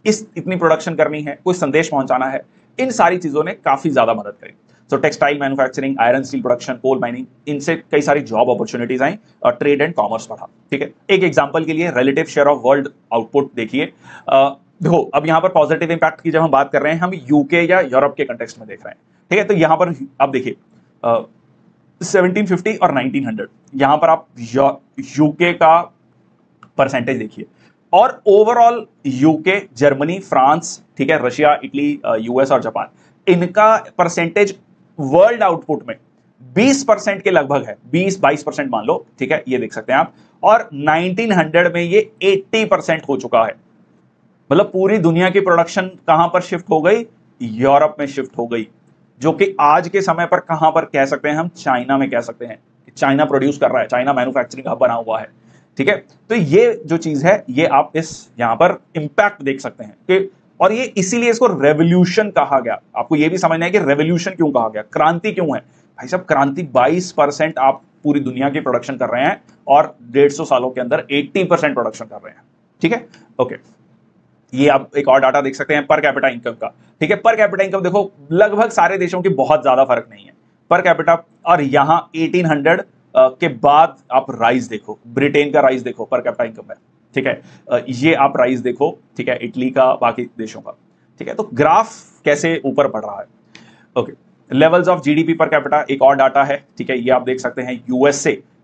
इतनी प्रोडक्शन करनी है, कोई संदेश पहुंचाना है, इन सारी चीजों ने काफी ज्यादा मदद करी। So textile manufacturing, iron steel production, coal mining, इनसे कई सारी जॉब अपॉर्चुनिटीज आई और ट्रेड एंड कॉमर्स बढ़ा। ठीक है, एक एग्जांपल के लिए relative share of world output देखिए। देखो अब यहाँ पर पॉजिटिव इंपैक्ट की जब हम बात कर रहे हैं, हम यूके या यूरोप के कंटेक्स्ट में देख रहे हैं। ठीक है, तो यहाँ पर आप देखिए 1750 और 1900, यहां पर आप यूके का परसेंटेज देखिए और ओवरऑल यूके, जर्मनी, फ्रांस, ठीक है, रशिया, इटली, यूएस और जापान, इनका परसेंटेज वर्ल्ड आउटपुट में 20% के लगभग है, 20-22% मान लो। ठीक है, ये देख सकते हैं आप। और 1900 में ये 80% हो चुका है। मतलब पूरी दुनिया की प्रोडक्शन कहां पर शिफ्ट हो गई? यूरोप में शिफ्ट हो गई, जो कि आज के समय पर कहां पर कह सकते हैं हम? चाइना में कह सकते हैं। चाइना प्रोड्यूस कर रहा है, चाइना मैन्युफैक्चरिंग हब बना हुआ है। ठीक है, तो ये जो चीज है, ये आप इस यहां पर इंपैक्ट देख सकते हैं कि, और ये इसीलिए इसको रेवोल्यूशन कहा गया। आपको ये भी समझना है कि रेवोल्यूशन क्यों कहा गया, क्रांति क्यों है। भाई साहब, क्रांति 22% आप पूरी दुनिया की प्रोडक्शन कर रहे हैं और 150 सालों के अंदर 80% प्रोडक्शन कर रहे हैं। ठीक है, ओके। ये आप एक और डाटा देख सकते हैं पर कैपिटा इनकम का। ठीक है, पर कैपिटा इनकम देखो लगभग सारे देशों की बहुत ज्यादा फर्क नहीं है पर कैपिटा। और यहां 1800 के बाद आप राइज देखो, ब्रिटेन का राइज देखो पर कैपिटा इनकम में। ठीक है, ये आप राइज देखो। ठीक है, इटली का, बाकी देशों का। ठीक है, तो ग्राफ कैसे ऊपर बढ़ रहा है। Okay, levels of GDP per capita एक और डाटा है। ठीक है, ये आप देख सकते हैं।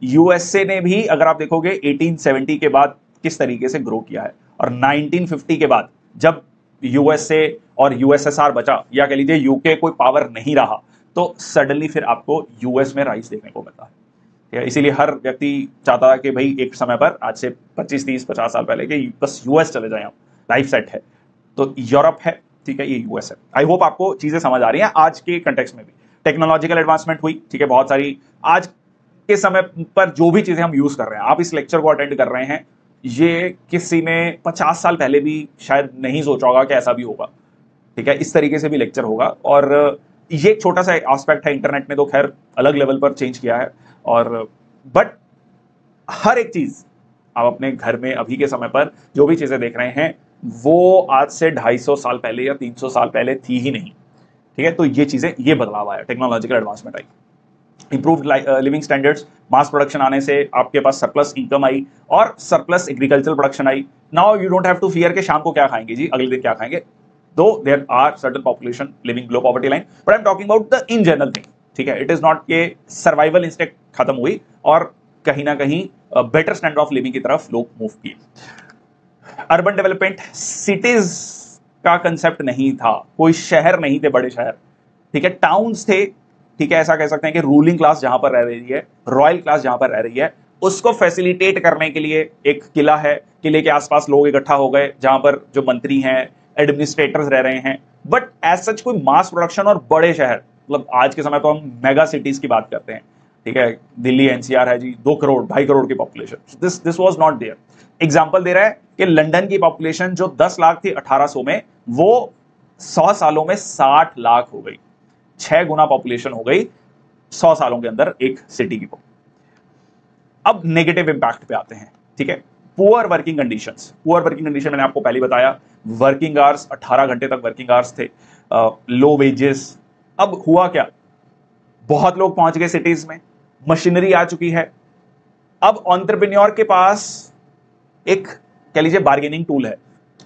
यूएसए ने भी अगर आप देखोगे 1870 के बाद किस तरीके से ग्रो किया है, और 1950 के बाद जब यूएसए और यूएसएसआर बचा, या कह लीजिए यूके कोई पावर नहीं रहा, तो सडनली फिर आपको यूएस में राइज देखने को मिलता है। इसीलिए हर व्यक्ति चाहता है कि भाई एक समय पर, आज से 25, 30, 50 साल पहले, कि बस यूएस चले जाए, लाइफ सेट है। तो यूरोप है, ठीक है, ये यूएस है। आई होप आपको चीजें समझ आ रही हैं। आज के कंटेक्स्ट में भी टेक्नोलॉजिकल एडवांसमेंट हुई। ठीक है, बहुत सारी आज के समय पर जो भी चीजें हम यूज कर रहे हैं, आप इस लेक्चर को अटेंड कर रहे हैं, ये किसी ने 50 साल पहले भी शायद नहीं सोचा होगा कि ऐसा भी होगा। ठीक है, इस तरीके से भी लेक्चर होगा। और ये एक छोटा सा एस्पेक्ट है, इंटरनेट ने तो खैर अलग लेवल पर चेंज किया है। और बट हर एक चीज आप अपने घर में अभी के समय पर जो भी चीजें देख रहे हैं, वो आज से 250 साल पहले या 300 साल पहले थी ही नहीं। ठीक है, तो ये चीजें, ये बदलाव आया, टेक्नोलॉजिकल एडवांसमेंट आई, improved living standards, mass production आने से आपके पास सरप्लस इनकम आई और सरप्लस एग्रीकल्चरल प्रोडक्शन आई। Now you don't have to fear कि शाम को क्या खाएंगे जी, अगले दिन क्या खाएंगे। Though there are certain population living below poverty line, but I am talking about the in general thing. ठीक है, इट इज नॉट के सर्वाइवल इंस्टिंक्ट खत्म हुई और कहीं ना कहीं बेटर स्टैंडर्ड ऑफ लिविंग की तरफ लोग मूव किए। अर्बन डेवलपमेंट, सिटीज का कंसेप्ट नहीं था, कोई शहर नहीं थे बड़े शहर। ठीक है, टाउन्स थे। ठीक है, ऐसा कह सकते हैं कि रूलिंग क्लास जहां पर रह रही है, रॉयल क्लास जहां पर रह रही है, उसको फैसिलिटेट करने के लिए एक किला है, किले के आसपास लोग इकट्ठा हो गए, जहां पर जो मंत्री हैं, एडमिनिस्ट्रेटर्स रह रहे हैं। बट एज सच कोई मास प्रोडक्शन और बड़े शहर, मतलब आज के समय तो हम मेगा सिटीज की बात करते हैं। ठीक है, दिल्ली एनसीआर है जी, 2 करोड़ 2.5 करोड़ की population, this was not there. Example दे रहा है कि लंदन की पॉपुलेशन जो 10 लाख थी 1800 में, वो 100 सालों में 60 लाख हो गई। 6 गुना पॉपुलेशन हो गई 100 सालों के अंदर एक सिटी की। अब नेगेटिव इंपैक्ट पे आते हैं। ठीक है, poor working conditions. Poor working condition मैंने आपको पहले बताया, वर्किंग आवर्स 18 घंटे तक वर्किंग आवर्स थे, लो वेजेस। अब हुआ क्या, बहुत लोग पहुंच गए सिटीज में, मशीनरी आ चुकी है। अब एंटरप्रेन्योर के पास एक कह लीजिए बार्गेनिंग टूल है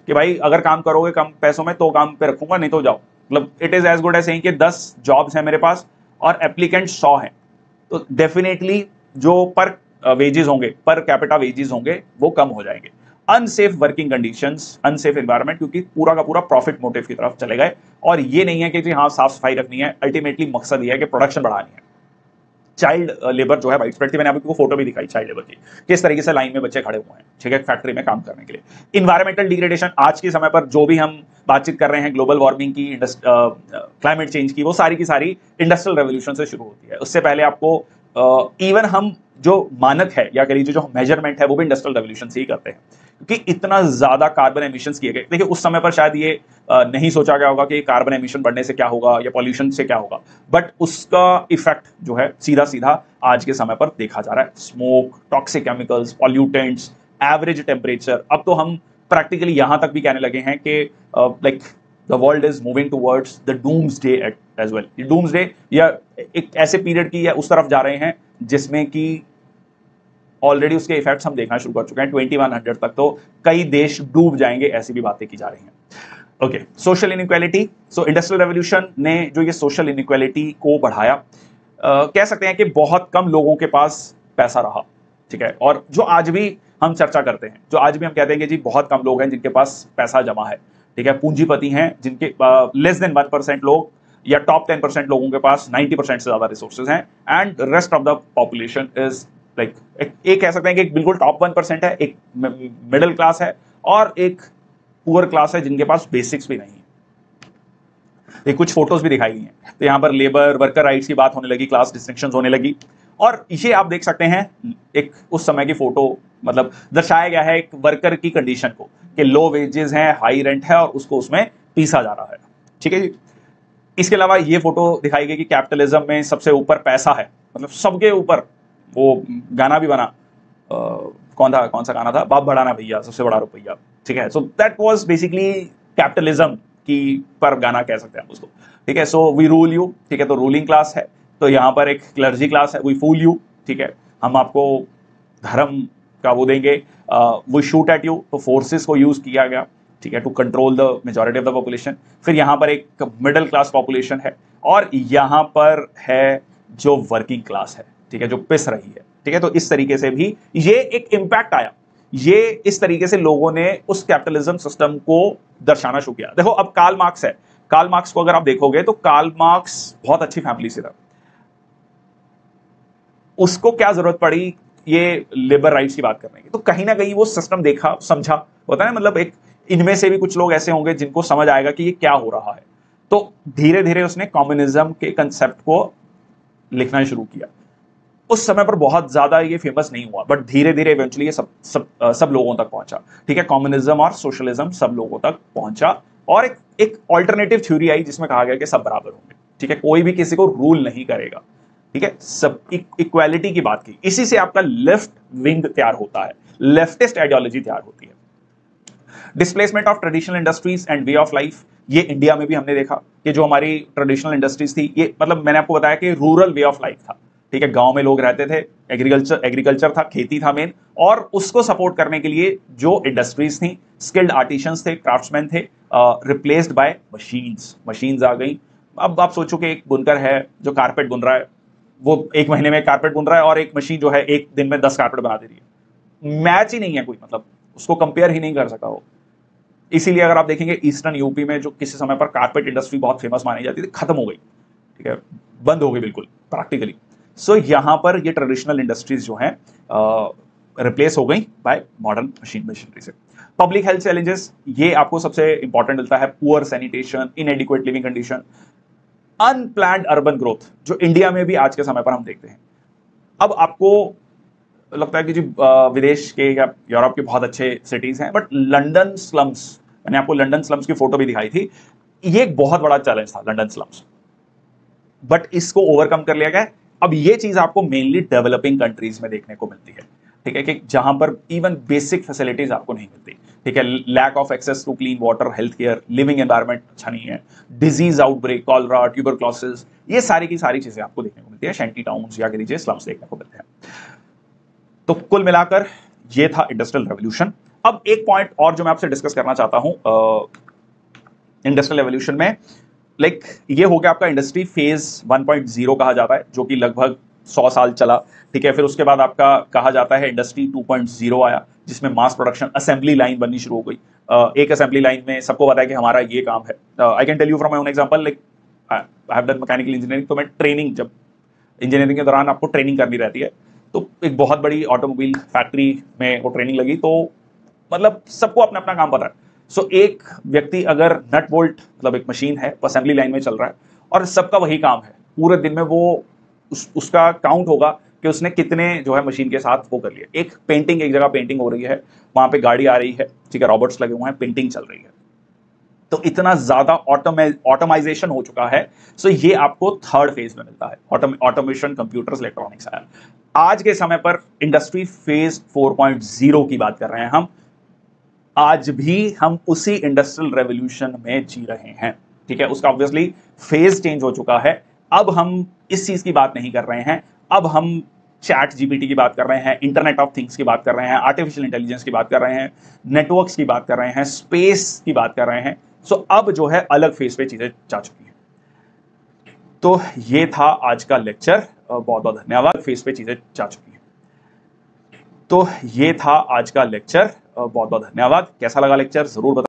कि भाई अगर काम करोगे कम पैसों में तो काम पे रखूंगा, नहीं तो जाओ। मतलब it is as good as saying कि 10 जॉब्स हैं मेरे पास और एप्लीकेंट 100 हैं, तो डेफिनेटली जो पर वेजेस होंगे, पर कैपिटा वेजेस होंगे, वो कम हो जाएंगे। Unsafe working conditions, unsafe environment, क्योंकि पूरा का पूरा प्रॉफिट मोटिव की तरफ चले गए। और ये नहीं है कि जी हाँ साफ सफाई रखनी है, अल्टीमेटली मकसद ये है कि प्रोडक्शन बढ़ानी है। चाइल्ड लेबर जो है वाइड स्प्रेड थी, मैंने आपको फोटो भी दिखाई चाइल्ड लेबर की, किस तरीके से लाइन में बच्चे खड़े हुए हैं। ठीक है, फैक्ट्री में काम करने के लिए। इन्वायरमेंटल डिग्रेडेशन, आज के समय पर जो भी हम बातचीत कर रहे हैं ग्लोबल वार्मिंग की, क्लाइमेट चेंज की, वो सारी की सारी इंडस्ट्रियल रेवोल्यूशन से शुरू होती है। उससे पहले आपको इवन हम जो मानक है या कह लीजिए जो मेजरमेंट है, वो भी इंडस्ट्रियल रेवोल्यूशन से ही करते हैं, क्योंकि इतना ज्यादा कार्बन एमिशंस किए गए। देखिए उस समय पर शायद ये नहीं सोचा गया होगा कि कार्बन एमिशन बढ़ने से क्या होगा या पॉल्यूशन से क्या होगा, बट उसका इफेक्ट जो है सीधा सीधा आज के समय पर देखा जा रहा है। Smoke, toxic chemicals, pollutants, average temperature. अब तो हम प्रैक्टिकली यहां तक भी कहने लगे हैं कि like the world is moving towards the doomsday as well. Doomsday या एक ऐसे पीरियड की या उस तरफ जा रहे हैं जिसमें कि ऑलरेडी उसके इफेक्ट्स हम देखना शुरू कर चुके हैं। 2100 तक तो कई देश डूब जाएंगे, ऐसी भी बातें की जा रही हैं। Okay, social inequality. सो इंडस्ट्रियल रेवोल्यूशन ने जो ये सोशल इनइक्वालिटी को बढ़ाया, कह सकते हैं कि बहुत कम लोगों के पास पैसा रहा, ठीक है, और जो आज भी हम चर्चा करते हैं, जो आज भी हम कहते हैं कि जी बहुत कम लोग हैं जिनके पास पैसा जमा है, ठीक है, पूंजीपति हैं जिनके लेस देन 1% लोग या टॉप 10% लोगों के पास 90% से ज्यादा रिसोर्सेज हैं, and rest of the population is like एक कह सकते हैं कि एक बिल्कुल टॉप 1% है, एक मिडिल क्लास है और एक पुअर क्लास है जिनके पास बेसिक्स भी नहीं है। ये कुछ फोटोज भी दिखाई गई हैं, तो यहां पर लेबर वर्कर राइट्स की बात होने लगी, क्लास डिस्टिंक्शंस होने लगी, और ये आप देख सकते हैं एक उस समय की फोटो, मतलब दर्शाया गया है एक वर्कर की कंडीशन को कि लो वेजेस हैं, हाई रेंट है और उसको उसमें पीसा जा रहा है, ठीक है जी। इसके अलावा ये फोटो दिखाई गई कि कैपिटलिज्म में सबसे ऊपर पैसा है, मतलब सबके ऊपर। वो गाना भी बना, कौन सा गाना था, बाप बढ़ाना भैया सबसे बड़ा रुपया, ठीक है। So that was basically capitalism की पर गाना कह सकते हैं उसको, ठीक है। सो वी रूल यू, ठीक है, तो रूलिंग क्लास है, तो यहाँ पर एक क्लर्जी क्लास है, वी फूल यू, ठीक है, हम आपको धर्म का वो देंगे, वी शूट एट यू, तो फोर्सेस को यूज किया गया, ठीक है, to control the majority of the population. फिर यहाँ पर एक मिडिल क्लास पॉपुलेशन है और यहाँ पर है जो वर्किंग क्लास है, ठीक है, जो पिस रही है, ठीक है। तो इस तरीके से भी ये एक इंपैक्ट आया, ये इस तरीके से लोगों ने उस कैपिटलिज्म सिस्टम को दर्शाना शुरू किया। देखो अब कार्ल मार्क्स है, कार्ल मार्क्स को अगर आप देखोगे तो कार्ल मार्क्स बहुत अच्छी फैमिली से था, उसको क्या जरूरत पड़ी ये लेबर राइट्स की बात करने की, तो कहीं ना कहीं वो सिस्टम देखा समझा, होता है ना, मतलब एक इनमें से भी कुछ लोग ऐसे होंगे जिनको समझ आएगा कि ये क्या हो रहा है, तो धीरे धीरे उसने कम्युनिज्म के कंसेप्ट को लिखना शुरू किया। उस समय पर बहुत ज्यादा ये फेमस नहीं हुआ, बट धीरे धीरे इवेंचुअली ये सब लोगों तक पहुंचा, ठीक है, कम्युनिज्म और सोशलिज्म सब लोगों तक पहुंचा, और एक ऑल्टरनेटिव थ्योरी आई जिसमें कहा गया कि सब बराबर होंगे, ठीक है, कोई भी किसी को रूल नहीं करेगा, ठीक है, सब इक्वालिटी की बात की। इसी से आपका लेफ्ट विंग तैयार होता है, लेफ्टिस्ट आइडियोलॉजी तैयार होती है। Displacement of traditional industries and way of life, ये इंडिया में भी हमने देखा कि जो हमारी ट्रेडिशनल इंडस्ट्रीज थी, ये मतलब मैंने आपको बताया कि रूरल वे ऑफ लाइफ था, ठीक है, गांव में लोग रहते थे, एग्रीकल्चर था, खेती था मेन, और उसको सपोर्ट करने के लिए जो इंडस्ट्रीज थी, स्किल्ड आर्टिशंस थे, क्राफ्ट्समैन थे, रिप्लेस्ड बाय मशीन्स आ गई। अब आप सोचो कि एक बुनकर है जो कारपेट बुन रहा है, वो एक महीने में कारपेट बुन रहा है, और एक मशीन जो है एक दिन में 10 कारपेट बना दे रही है, मैच ही नहीं है कोई, मतलब उसको कंपेयर ही नहीं कर सका वो। इसीलिए अगर आप देखेंगे ईस्टर्न यूपी में जो किसी समय पर कारपेट इंडस्ट्री बहुत फेमस मानी जाती थी, खत्म हो गई, ठीक है, बंद हो गई बिल्कुल प्रैक्टिकली। सो यहां पर ये ट्रेडिशनल इंडस्ट्रीज जो हैं रिप्लेस हो गई बाय मॉडर्न मशीनरी से। पब्लिक हेल्थ चैलेंजेस, ये आपको सबसे इंपॉर्टेंट मिलता है, poor sanitation, इनएडिक्वेट living condition, unplanned urban growth, जो इंडिया में भी आज के समय पर हम देखते हैं। अब आपको लगता है कि जी विदेश के या यूरोप के बहुत अच्छे सिटीज हैं, बट लंदन स्लम्स, मैंने आपको लंदन स्लम्स की फोटो भी दिखाई थी, ये एक बहुत बड़ा चैलेंज था लंदन स्लम्स, बट इसको ओवरकम कर लिया गया। अब ये चीज आपको मेनली डेवलपिंग कंट्रीज में देखने को मिलती है, ठीक है, कि जहां पर इवन बेसिक फैसिलिटीज आपको नहीं मिलती, ठीक है, lack of access to clean water, health care, living environment अच्छा नहीं है, डिजीज आउटब्रेक, कॉलरा, ट्यूबरक्लोसिस, ये सारी की सारी चीजें आपको देखने को मिलती है, शैंटी टाउन्स या कह स्लम्स देखने को मिलते हैं। तो कुल मिलाकर ये था इंडस्ट्रियल रेवोल्यूशन। अब एक पॉइंट और जो मैं आपसे डिस्कस करना चाहता हूं इंडस्ट्रियल रेवोल्यूशन में, ये हो गया आपका इंडस्ट्री फेज 1.0 कहा जाता है, जो कि लगभग 100 साल चला, ठीक है। फिर उसके बाद आपका कहा जाता है इंडस्ट्री 2.0 आया, जिसमें मास प्रोडक्शन असेंबली लाइन बननी शुरू हो गई। एक असेंबली लाइन में सबको पता है कि हमारा ये काम है। I can tell you from my own example, like I have done mechanical engineering, तो मैं ट्रेनिंग, जब इंजीनियरिंग के दौरान आपको ट्रेनिंग करनी रहती है, तो एक बहुत बड़ी ऑटोमोबाइल फैक्ट्री में वो ट्रेनिंग लगी, तो मतलब सबको अपना अपना काम पता है। सो एक व्यक्ति अगर नट बोल्ट, मतलब एक मशीन है असेंबली लाइन में चल रहा है और सबका वही काम है, पूरे दिन में वो उसका काउंट होगा कि उसने कितने जो है मशीन के साथ वो कर लिया। एक पेंटिंग, एक जगह पेंटिंग हो रही है, वहां पे गाड़ी आ रही है, ठीक है, रॉबोट्स लगे हुए हैं, पेंटिंग चल रही है, तो इतना ज्यादा ऑटोमाइजेशन हो चुका है। सो ये आपको थर्ड फेज में मिलता है, ऑटोमेशन, कंप्यूटर्स, इलेक्ट्रॉनिक्स आया। आज के समय पर इंडस्ट्री फेज 4.0 की बात कर रहे हैं हम, आज भी हम उसी इंडस्ट्रियल रेवोल्यूशन में जी रहे हैं, ठीक है। उसका ऑब्वियसली फेज चेंज हो चुका है। अब हम इस चीज की बात नहीं कर रहे हैं, अब हम चैट जीपीटी की बात कर रहे हैं, इंटरनेट ऑफ थिंग्स की बात कर रहे हैं, आर्टिफिशियल इंटेलिजेंस की बात कर रहे हैं, नेटवर्क्स की बात कर रहे हैं, स्पेस की बात कर रहे हैं। सो अब जो है अलग फेज पे चीजें जा चुकी हैं। तो ये था आज का लेक्चर, बहुत बहुत धन्यवाद। फेज पे चीजें जा चुकी हैं। तो ये था आज का लेक्चर, बहुत बहुत धन्यवाद। कैसा लगा लेक्चर जरूर बताइए।